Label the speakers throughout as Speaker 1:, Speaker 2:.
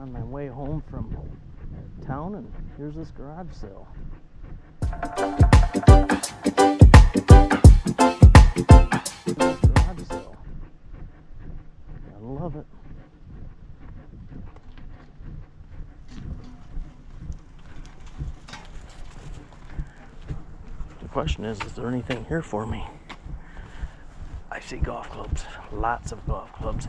Speaker 1: on my way home from town, and here's this garage sale. Garage sale. I love it. The question is there anything here for me? I see golf clubs, lots of golf clubs.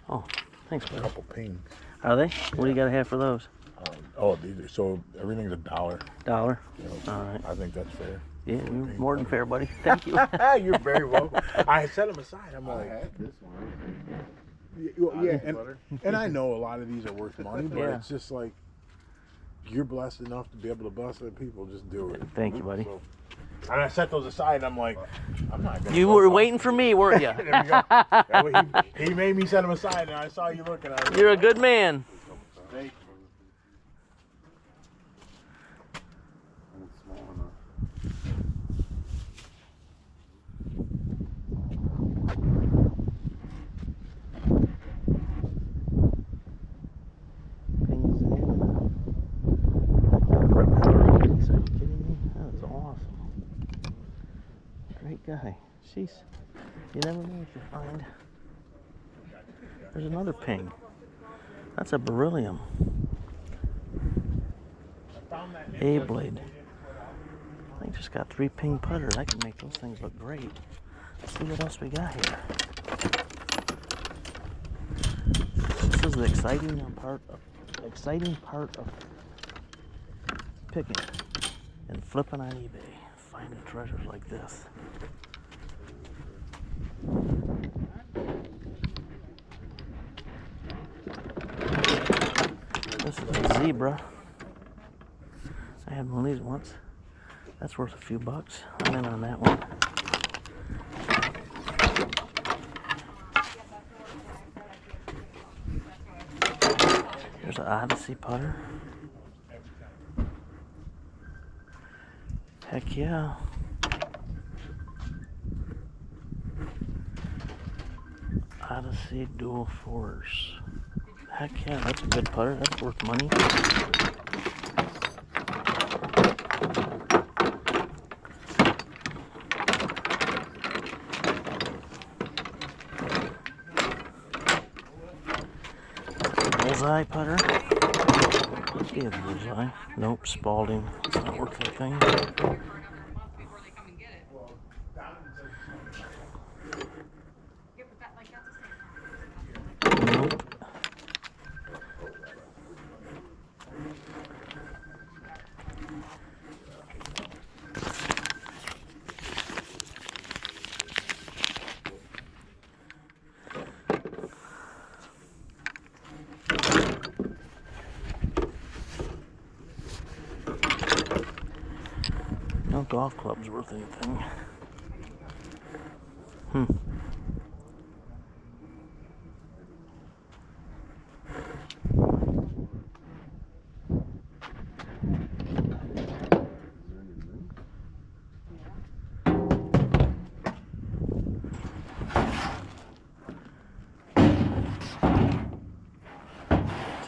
Speaker 1: Oh, thanks, bud.
Speaker 2: A couple pings.
Speaker 1: Are they? What do you gotta have for those?
Speaker 2: So everything's $1.
Speaker 1: $1?
Speaker 2: You know,
Speaker 1: all right.
Speaker 2: I think that's fair.
Speaker 1: Yeah, you're more than fair, buddy. Thank you.
Speaker 2: You're very welcome. I set them aside. I'm like,
Speaker 3: I had this one.
Speaker 2: and I know a lot of these are worth money, but
Speaker 1: Yeah.
Speaker 2: it's just like you're blessed enough to be able to bless other people. Just do it.
Speaker 1: Thank you, buddy.
Speaker 2: So, and I set those aside. And I'm like, I'm not gonna.
Speaker 1: You
Speaker 2: go
Speaker 1: were
Speaker 2: for it.
Speaker 1: waiting for me, weren't you?
Speaker 2: There we go. That way he made me set them aside, and I saw you looking at it.
Speaker 1: You're a good man.
Speaker 2: Thank you.
Speaker 3: It's small enough.
Speaker 1: Are you kidding me? That is awesome. Great guy. Jeez. You never know what you find. There's another ping. That's a beryllium. A-blade. I just got 3 ping putters. I can make those things look great. Let's see what else we got here. This is the exciting part of picking and flipping on eBay, finding treasures like this. This is a zebra. I had one of these once. That's worth a few bucks. I'm in on that one. There's an Odyssey putter. Heck yeah. Odyssey dual force. Heck yeah, that's a good putter. That's worth money. Bullseye putter. Let's see a bullseye. Nope, Spalding. It's not worth anything. Nope. No golf clubs worth anything.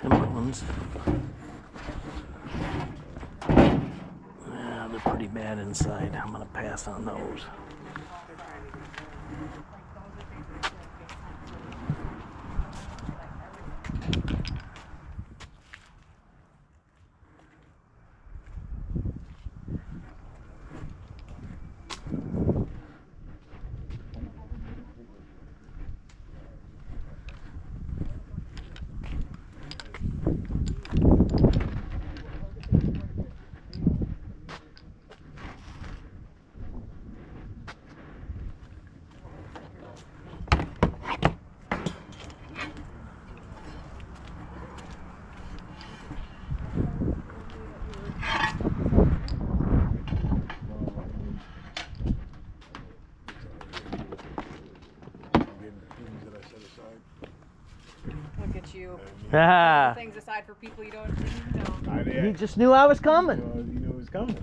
Speaker 1: Timberlands. Yeah, they're pretty bad inside. I'm gonna pass on those. Ah,
Speaker 4: Things aside for people you don't even know.
Speaker 1: he just knew I was coming.
Speaker 2: You knew it was coming.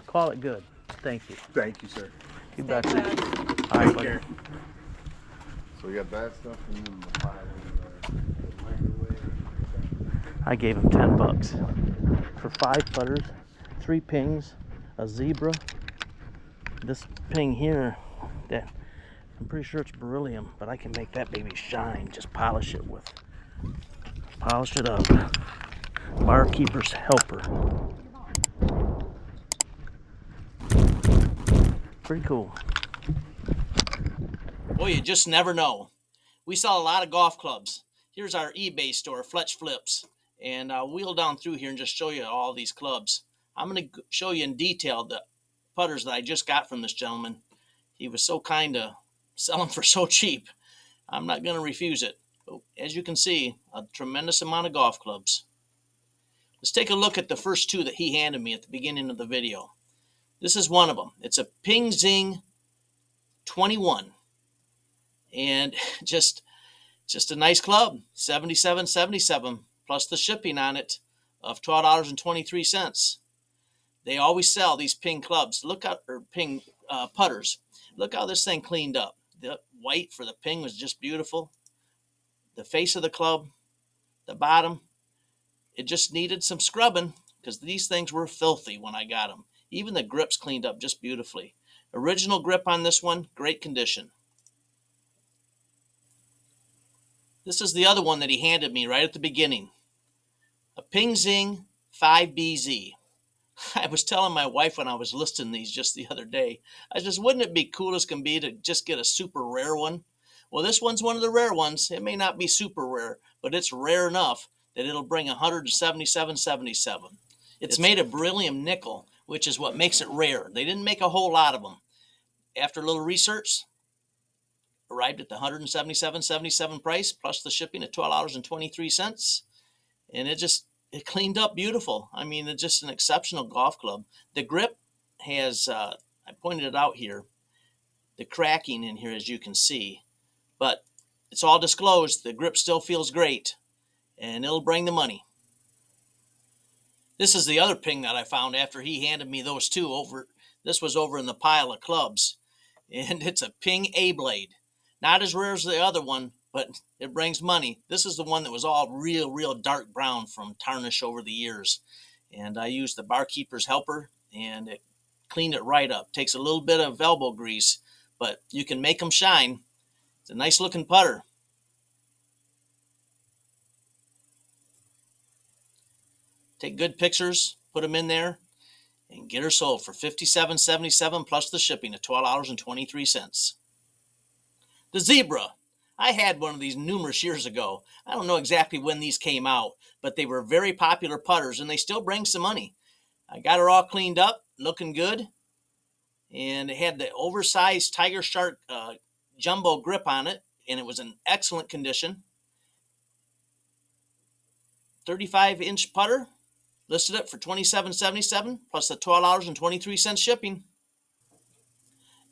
Speaker 1: Call it good. Thank you.
Speaker 2: Thank you, sir.
Speaker 1: You
Speaker 4: Stay
Speaker 1: betcha.
Speaker 4: blessed.
Speaker 1: All right,
Speaker 2: Take
Speaker 1: buddy.
Speaker 2: care.
Speaker 3: So we got that stuff and then the pile in the microwave.
Speaker 1: I gave him $10 for 5 putters, 3 pings, a zebra. This ping here, that I'm pretty sure it's beryllium, but I can make that baby shine. Just polish it up. Barkeeper's helper. Pretty cool.
Speaker 5: Boy, you just never know. We sell a lot of golf clubs. Here's our eBay store, Fletch Flips. And I'll wheel down through here and just show you all these clubs. I'm going to show you in detail the putters that I just got from this gentleman. He was so kind to sell them for so cheap. I'm not going to refuse it. But as you can see, a tremendous amount of golf clubs. Let's take a look at the first 2 that he handed me at the beginning of the video. This is one of them. It's a Ping Zing 21. And just a nice club, $77.77 plus the shipping on it of $12.23. They always sell these ping clubs. Look out, or ping putters. Look how this thing cleaned up. The white for the ping was just beautiful. The face of the club, the bottom, it just needed some scrubbing because these things were filthy when I got them. Even the grips cleaned up just beautifully. Original grip on this one, great condition. This is the other one that he handed me right at the beginning. A Ping Zing 5BZ. I was telling my wife when I was listing these just the other day, I said, wouldn't it be cool as can be to just get a super rare one? Well, this one's one of the rare ones. It may not be super rare, but it's rare enough that it'll bring $177.77. It's made of beryllium nickel, which is what makes it rare. They didn't make a whole lot of them. After a little research, arrived at the $177.77 price plus the shipping at $12.23, and it cleaned up beautiful. I mean, it's just an exceptional golf club. The grip has I pointed it out here, the cracking in here, as you can see, but it's all disclosed. The grip still feels great, and it'll bring the money. This is the other ping that I found after he handed me those 2 over. This was over in the pile of clubs, and it's a Ping A-Blade. Not as rare as the other one, but it brings money. This is the one that was all real dark brown from tarnish over the years. And I used the barkeeper's helper, and it cleaned it right up. Takes a little bit of elbow grease, but you can make them shine. It's a nice looking putter. Take good pictures, put them in there, and get her sold for $57.77 plus the shipping at $12.23. The Zebra. I had one of these numerous years ago. I don't know exactly when these came out, but they were very popular putters, and they still bring some money. I got her all cleaned up, looking good, and it had the oversized Tiger Shark jumbo grip on it, and it was in excellent condition. 35-inch putter, listed it for $27.77 plus the $12.23 shipping.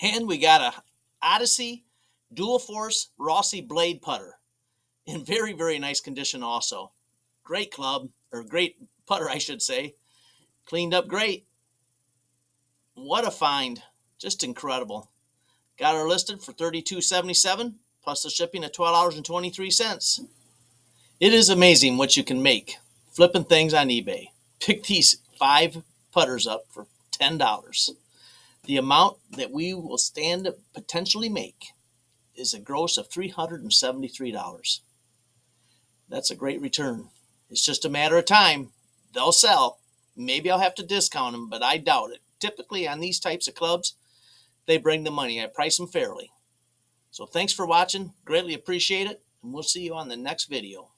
Speaker 5: And we got a Odyssey Dual Force Rossi blade putter in very nice condition also. Great club, or great putter, I should say. Cleaned up great. What a find. Just incredible. Got her listed for $32.77 plus the shipping at $12.23. It is amazing what you can make flipping things on eBay. Pick these 5 putters up for $10. The amount that we will stand to potentially make is a gross of $373. That's a great return. It's just a matter of time. They'll sell. Maybe I'll have to discount them, but I doubt it. Typically on these types of clubs, they bring the money. I price them fairly. So thanks for watching. Greatly appreciate it. And we'll see you on the next video.